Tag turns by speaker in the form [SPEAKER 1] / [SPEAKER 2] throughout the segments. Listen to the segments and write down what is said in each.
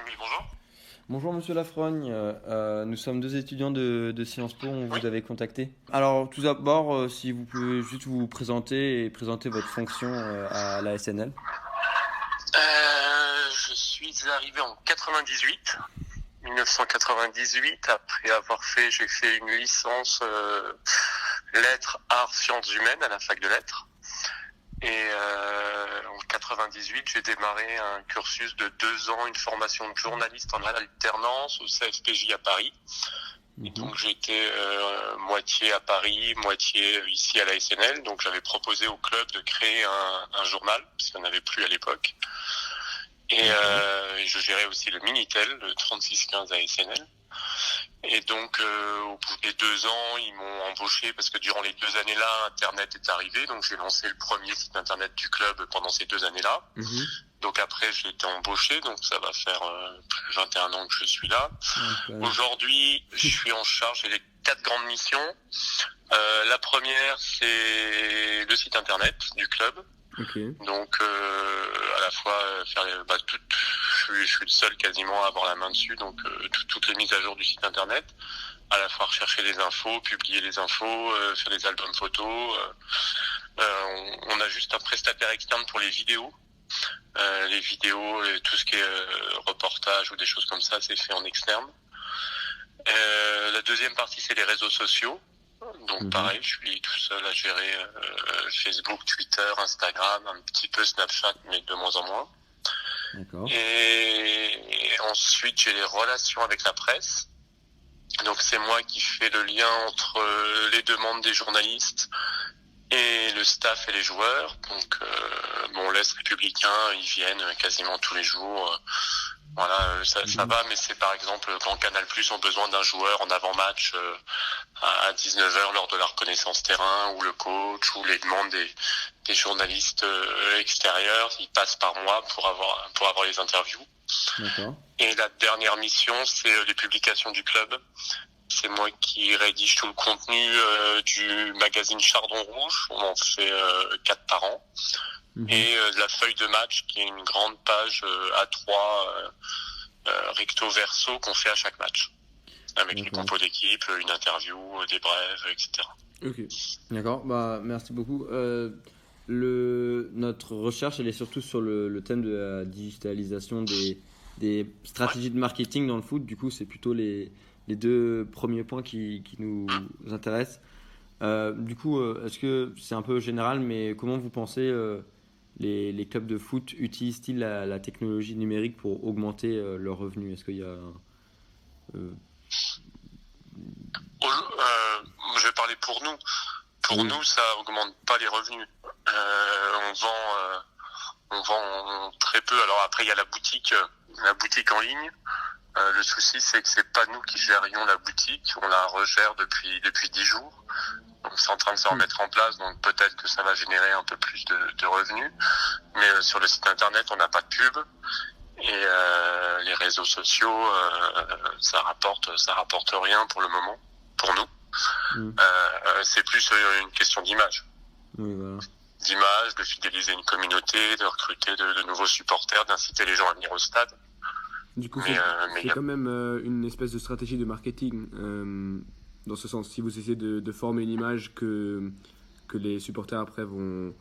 [SPEAKER 1] Oui, bonjour.
[SPEAKER 2] Bonjour Monsieur Lafrogne, nous sommes deux étudiants de Sciences Po, on
[SPEAKER 1] Oui.
[SPEAKER 2] vous avait contacté. Alors tout d'abord, si vous pouvez juste vous présenter et présenter votre fonction à la SNL.
[SPEAKER 1] Je suis arrivé en 1998. Après avoir j'ai fait une licence lettres, arts, sciences humaines à la fac de lettres. Et en 98, j'ai démarré un cursus de 2 ans, une formation de journaliste en alternance au CFPJ à Paris. Et
[SPEAKER 2] Mhm.
[SPEAKER 1] donc j'étais moitié à Paris, moitié ici à la SNL. Donc j'avais proposé au club de créer un journal, parce qu'il n'y en avait plus à l'époque. Et
[SPEAKER 2] D'accord.
[SPEAKER 1] je gérais aussi le Minitel, le 3615 à SNL. Et donc, au bout des 2 ans, ils m'ont embauché parce que durant les 2 années-là, Internet est arrivé. Donc, j'ai lancé le premier site Internet du club pendant ces 2 années-là.
[SPEAKER 2] Mhm.
[SPEAKER 1] Donc, après, j'ai été embauché. Donc, ça va faire plus de 21 ans que je suis là.
[SPEAKER 2] Ouais, quand même.
[SPEAKER 1] Aujourd'hui, je suis en charge des 4 grandes missions. La première, c'est le site Internet du club.
[SPEAKER 2] Ok.
[SPEAKER 1] Donc à la fois faire je suis le seul quasiment à avoir la main dessus, donc toutes les mises à jour du site internet, à la fois rechercher les infos, publier les infos, faire des albums photos. On a juste un prestataire externe pour les vidéos et tout ce qui est reportage ou des choses comme ça, c'est fait en externe. La deuxième partie, c'est les réseaux sociaux. Donc
[SPEAKER 2] Mhm.
[SPEAKER 1] pareil, je suis tout seul à gérer Facebook, Twitter, Instagram, un petit peu Snapchat, mais de moins en moins.
[SPEAKER 2] D'accord.
[SPEAKER 1] Et ensuite, j'ai les relations avec la presse. Donc c'est moi qui fais le lien entre les demandes des journalistes et le staff et les joueurs. Donc l'Est républicain, ils viennent quasiment tous les jours. Voilà, ça
[SPEAKER 2] Mhm.
[SPEAKER 1] va, mais c'est par exemple quand Canal+ ont besoin d'un joueur en avant-match à 19h lors de la reconnaissance terrain, ou le coach, ou les demandes des journalistes extérieurs, ils passent par moi pour avoir les interviews.
[SPEAKER 2] D'accord.
[SPEAKER 1] Et la dernière mission, c'est les publications du club. C'est moi qui rédige tout le contenu du magazine Chardon Rouge. On en fait 4 par an.
[SPEAKER 2] Mhm.
[SPEAKER 1] Et de la feuille de match, qui est une grande page A3 recto verso qu'on fait à chaque match, avec les
[SPEAKER 2] D'accord.
[SPEAKER 1] compos d'équipe, une interview, des brèves, etc.
[SPEAKER 2] Ok. D'accord. Bah merci beaucoup. Notre recherche, elle est surtout sur le thème de la digitalisation des
[SPEAKER 1] Ouais.
[SPEAKER 2] stratégies de marketing dans le foot. Du coup, c'est plutôt les deux premiers points qui nous intéressent. Du coup, est-ce que c'est un peu général, mais comment vous pensez les clubs de foot utilisent-ils la technologie numérique pour augmenter leurs revenus? Est-ce qu'il y a... euh,
[SPEAKER 1] Je vais parler pour nous. Pour
[SPEAKER 2] oui.
[SPEAKER 1] nous, ça augmente pas les revenus. On vend très peu. Alors après, il y a la boutique en ligne. Le souci, c'est que c'est pas nous qui gérions la boutique. On la regère depuis 10 jours. Donc c'est en train de se
[SPEAKER 2] Hmm.
[SPEAKER 1] remettre en place. Donc peut-être que ça va générer un peu plus de revenus. Mais sur le site internet, on n'a pas de pub. Et les réseaux sociaux, ça rapporte rien pour le moment, pour nous.
[SPEAKER 2] Hmm.
[SPEAKER 1] C'est plus une question d'image.
[SPEAKER 2] Oui, voilà.
[SPEAKER 1] De fidéliser une communauté, de recruter de nouveaux supporters, d'inciter les gens à venir au stade.
[SPEAKER 3] Du coup,
[SPEAKER 1] Mais
[SPEAKER 3] c'est
[SPEAKER 1] y a...
[SPEAKER 3] quand même une espèce de stratégie de marketing dans ce sens. Si vous essayez de former une image que les supporters après qui vont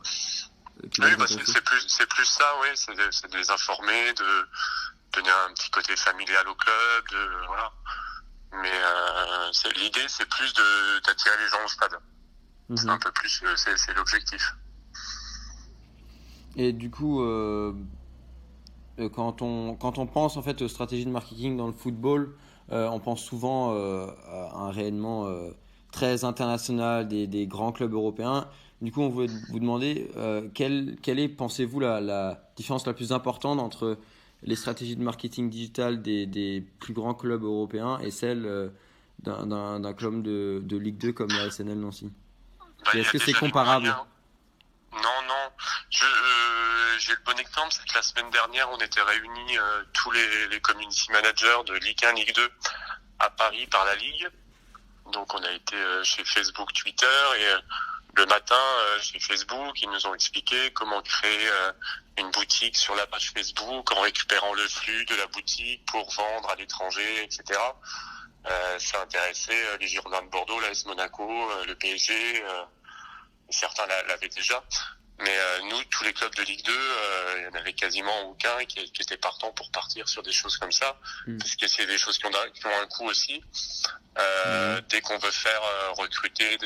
[SPEAKER 1] Oui,
[SPEAKER 3] récompenser.
[SPEAKER 1] c'est plus ça, oui, c'est de les informer, de donner un petit côté familial au club, voilà. Mais l'idée, c'est plus d'attirer les gens au stade. C'est un
[SPEAKER 2] Mhm.
[SPEAKER 1] peu plus, c'est l'objectif.
[SPEAKER 2] Et du coup, quand on pense en fait aux stratégies de marketing dans le football, on pense souvent à un rayonnement très international des grands clubs européens. Du coup, on voulait vous demander quelle est, pensez-vous, la différence la plus importante entre les stratégies de marketing digital des plus grands clubs européens et celle d'un club de Ligue 2 comme la SNL Nancy?
[SPEAKER 1] Bah, il y
[SPEAKER 2] Est-ce
[SPEAKER 1] a
[SPEAKER 2] que c'est
[SPEAKER 1] déjà les
[SPEAKER 2] comparable?
[SPEAKER 1] moyens. Non, non. J'ai le bon exemple, c'est que la semaine dernière, on était réunis tous les community managers de Ligue 1, Ligue 2 à Paris par la Ligue. Donc on a été chez Facebook, Twitter, et le matin chez Facebook, ils nous ont expliqué comment créer une boutique sur la page Facebook en récupérant le flux de la boutique pour vendre à l'étranger, etc. Ça intéressait les Girondins de Bordeaux, l'AS Monaco, le PSG, certains l'avaient déjà. Mais nous, tous les clubs de Ligue 2, il y en avait quasiment aucun qui était partant pour partir sur des choses comme ça, parce que c'est des choses qui ont un coût aussi. Dès qu'on veut faire recruter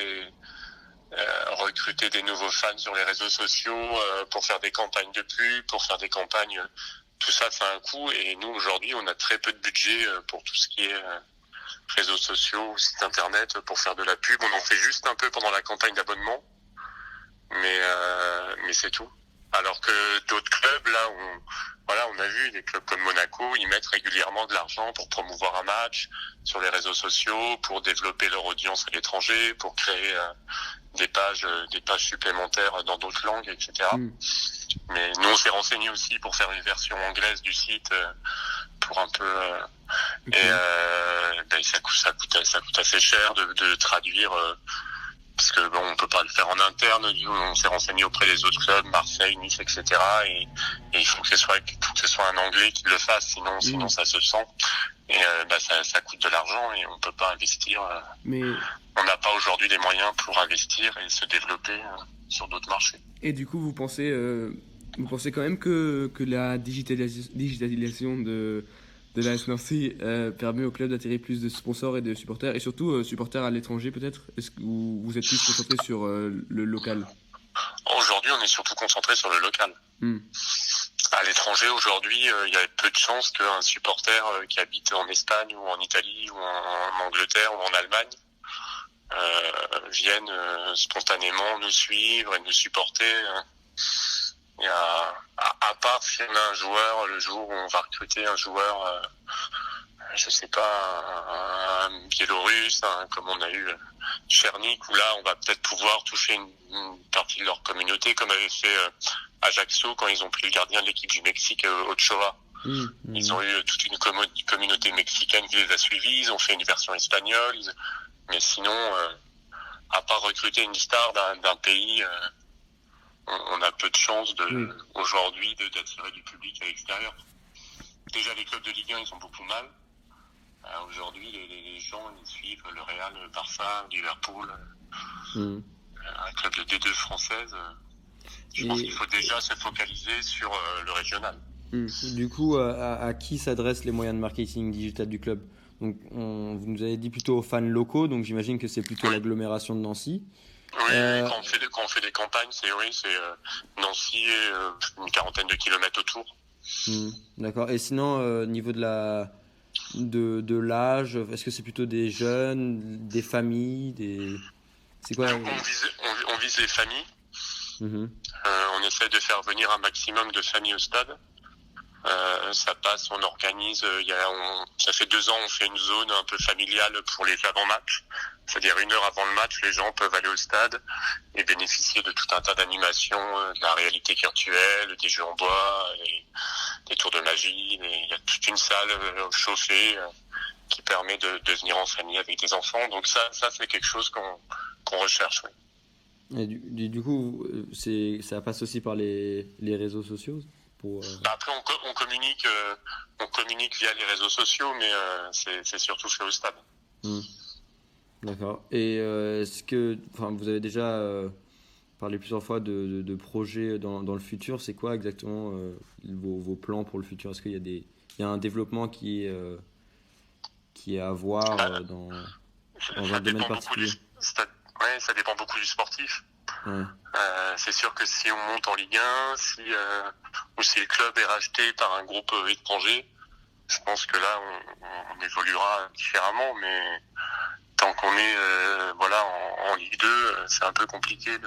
[SPEAKER 1] des nouveaux fans sur les réseaux sociaux, pour faire des campagnes de pub, pour faire des campagnes, tout ça, ça a un coût. Et nous, aujourd'hui, on a très peu de budget pour tout ce qui est réseaux sociaux, sites internet, pour faire de la pub. On en fait juste un peu pendant la campagne d'abonnement. Mais c'est tout. Alors que d'autres clubs, là, on a vu des clubs comme Monaco, ils mettent régulièrement de l'argent pour promouvoir un match sur les réseaux sociaux, pour développer leur audience à l'étranger, pour créer des pages supplémentaires dans d'autres langues, etc. Mais nous, on s'est renseigné aussi pour faire une version anglaise du site, pour un peu. Et ça coûte assez cher de traduire. Parce que on peut pas le faire en interne. On s'est renseigné auprès des autres clubs, Marseille, Nice, etc. Et il faut que ce soit un Anglais qui le fasse, sinon ça se sent. Et ça coûte de l'argent et on peut pas investir.
[SPEAKER 3] Mais
[SPEAKER 1] on n'a pas aujourd'hui les moyens pour investir et se développer sur d'autres marchés.
[SPEAKER 3] Et du coup, vous pensez quand même que la digitalisation de l'AS Nancy permet au club d'attirer plus de sponsors et de supporters, et surtout supporters à l'étranger peut-être? Est-ce que vous êtes plus concentré sur le local?
[SPEAKER 1] Aujourd'hui, on est surtout concentré sur le local. À l'étranger, aujourd'hui, il y a peu de chances qu'un supporter qui habite en Espagne ou en Italie ou en Angleterre ou en Allemagne vienne spontanément nous suivre et nous supporter. Il y a, à part si on a un joueur, le jour où on va recruter un joueur, je sais pas, un Biélorusse, comme on a eu Chernik, où là on va peut-être pouvoir toucher une partie de leur communauté, comme avait fait Ajaccio quand ils ont pris le gardien de l'équipe du Mexique, Ochoa. Ils ont eu toute une communauté mexicaine qui les a suivis, ils ont fait une version espagnole, mais sinon, à part recruter une star d'un pays, on a peu de chances aujourd'hui d'attirer du public à l'extérieur. Déjà, les clubs de Ligue 1, ils ont beaucoup mal. Aujourd'hui, les gens, ils suivent le Real, le Barça, Liverpool, un club de D2 française. Je pense qu'il faut déjà se focaliser sur le régional.
[SPEAKER 2] Du coup, à qui s'adressent les moyens de marketing digital du club? Donc, vous nous avez dit plutôt aux fans locaux, donc j'imagine que c'est plutôt l'agglomération de Nancy.
[SPEAKER 1] Oui, quand on fait des campagnes, c'est Nancy et une quarantaine de kilomètres autour.
[SPEAKER 2] D'accord. Et sinon, au niveau de l'âge, est-ce que c'est plutôt des jeunes, des familles, c'est quoi?
[SPEAKER 1] On vise les familles. On essaie de faire venir un maximum de familles au stade. Ça passe, on organise. Ça fait 2 ans, on fait une zone un peu familiale pour les avant-matchs. C'est-à-dire 1 heure avant le match, les gens peuvent aller au stade et bénéficier de tout un tas d'animations, de la réalité virtuelle, des jeux en bois, des tours de magie. Il y a toute une salle chauffée qui permet de venir en famille avec des enfants. Donc ça c'est quelque chose qu'on recherche. Oui.
[SPEAKER 2] Et du coup, ça passe aussi par les réseaux sociaux
[SPEAKER 1] Après, on communique via les réseaux sociaux, mais c'est surtout fait au stade.
[SPEAKER 2] D'accord. Et est-ce que, vous avez déjà parlé plusieurs fois de projets dans le futur? C'est quoi exactement vos plans pour le futur? Est-ce qu'il y a un développement qui est à voir dans un domaine particulier?
[SPEAKER 1] Ça dépend beaucoup du sportif. C'est sûr que si on monte en Ligue 1, ou si le club est racheté par un groupe étranger, je pense que là on évoluera différemment, mais tant qu'on est en Ligue 2, c'est un peu compliqué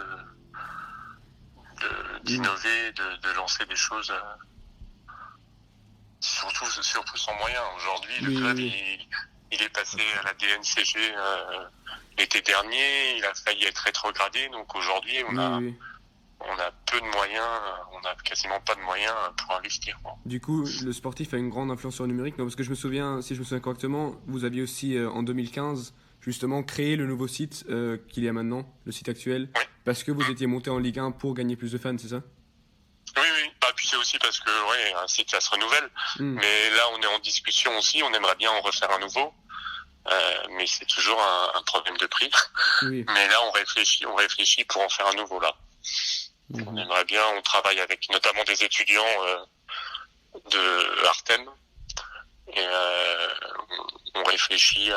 [SPEAKER 1] d'innover, de lancer des choses, surtout sans moyens. Aujourd'hui, le club il est passé à la DNCG l'été dernier, il a failli être rétrogradé, donc aujourd'hui on a peu de moyens, on a quasiment pas de moyens pour investir.
[SPEAKER 3] Du coup, le sportif a une grande influence sur le numérique, non? Parce que si je me souviens correctement, vous aviez aussi en 2015 justement créé le nouveau site qu'il y a maintenant, le site actuel, parce que vous étiez monté en Ligue 1 pour gagner plus de fans, c'est ça?
[SPEAKER 1] Oui, oui. Bah, puis c'est aussi parce que, ouais, un site, ça se renouvelle. Mais là, on est en discussion aussi. On aimerait bien en refaire un nouveau. Mais c'est toujours un problème de prix.
[SPEAKER 3] Oui.
[SPEAKER 1] Mais là, on réfléchit pour en faire un nouveau, là. On aimerait bien, on travaille avec notamment des étudiants de Artem. Et on réfléchit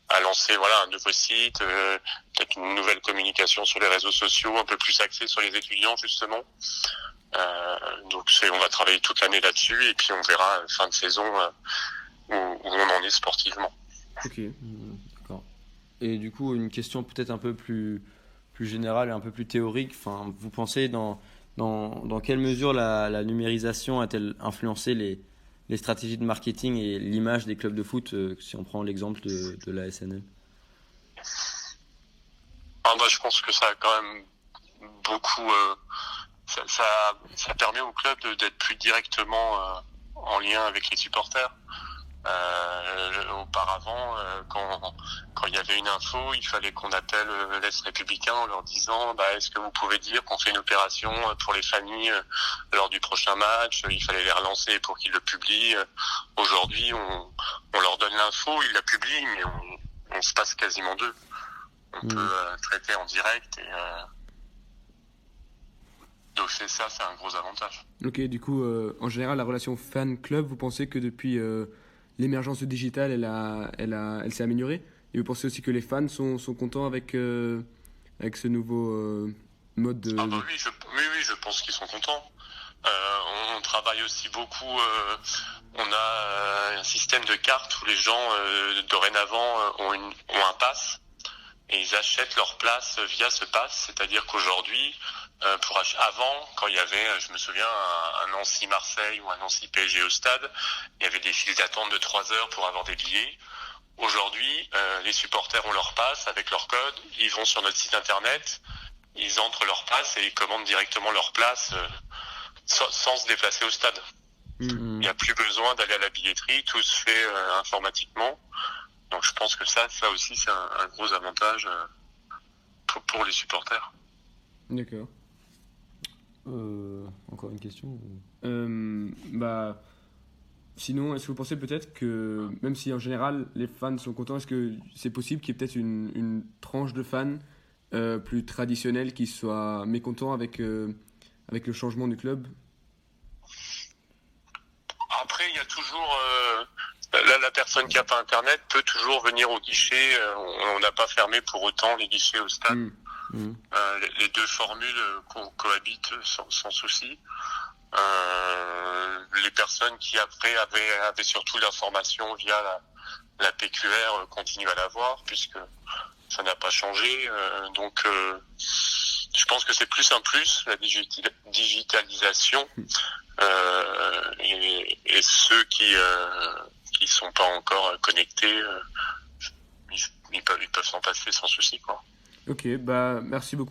[SPEAKER 1] à lancer un nouveau site, peut-être une nouvelle communication sur les réseaux sociaux, un peu plus axée sur les étudiants justement. Donc on va travailler toute l'année là-dessus et puis on verra fin de saison où on en est sportivement.
[SPEAKER 3] Ok.
[SPEAKER 2] D'accord. Et du coup, une question peut-être un peu plus générale et un peu plus théorique. Enfin, vous pensez dans quelle mesure la numérisation a-t-elle influencé les stratégies de marketing et l'image des clubs de foot, si on prend l'exemple de la SNL?
[SPEAKER 1] Je pense que ça a quand même beaucoup... ça permet au club d'être plus directement en lien avec les supporters. Auparavant, quand il y avait une info, il fallait qu'on appelle l'Est républicain en leur disant est-ce que vous pouvez dire qu'on fait une opération pour les familles lors du prochain match. Il fallait les relancer pour qu'ils le publient. Aujourd'hui, on leur donne l'info, ils la publient, mais on se passe quasiment d'eux. On peut traiter en direct et donc c'est un gros avantage.
[SPEAKER 3] Ok, du coup, en général, la relation fan-club, vous pensez que depuis l'émergence du digital, elle s'est améliorée? Et vous pensez aussi que les fans sont contents avec ce nouveau mode de...
[SPEAKER 1] Oui, je pense qu'ils sont contents. On travaille aussi beaucoup. On a un système de cartes où les gens dorénavant ont un pass et ils achètent leur place via ce pass. C'est-à-dire qu'aujourd'hui, avant, quand il y avait, je me souviens, un Nancy-Marseille ou un Nancy-PSG au stade, il y avait des files d'attente de 3 heures pour avoir des billets. Aujourd'hui, les supporters ont leur pass avec leur code, ils vont sur notre site internet, ils entrent leur pass et ils commandent directement leur place sans se déplacer au stade. Il n'y a plus besoin d'aller à la billetterie, tout se fait informatiquement. Donc je pense que ça aussi c'est un gros avantage pour les supporters.
[SPEAKER 3] D'accord.
[SPEAKER 2] Encore une question
[SPEAKER 3] Sinon, est-ce que vous pensez peut-être que, même si en général les fans sont contents, est-ce que c'est possible qu'il y ait peut-être une tranche de fans plus traditionnelle qui soit mécontent avec le changement du club?
[SPEAKER 1] Après, il y a toujours... la personne qui n'a pas Internet peut toujours venir au guichet. On n'a pas fermé pour autant les guichets au stade. Les deux formules cohabitent sans souci. Les personnes qui après avaient surtout l'information via la PQR continuent à l'avoir puisque ça n'a pas changé. Donc je pense que c'est plus un plus, la digitalisation. Et ceux qui sont pas encore connectés, ils peuvent s'en passer sans souci, quoi.
[SPEAKER 3] Ok, merci beaucoup.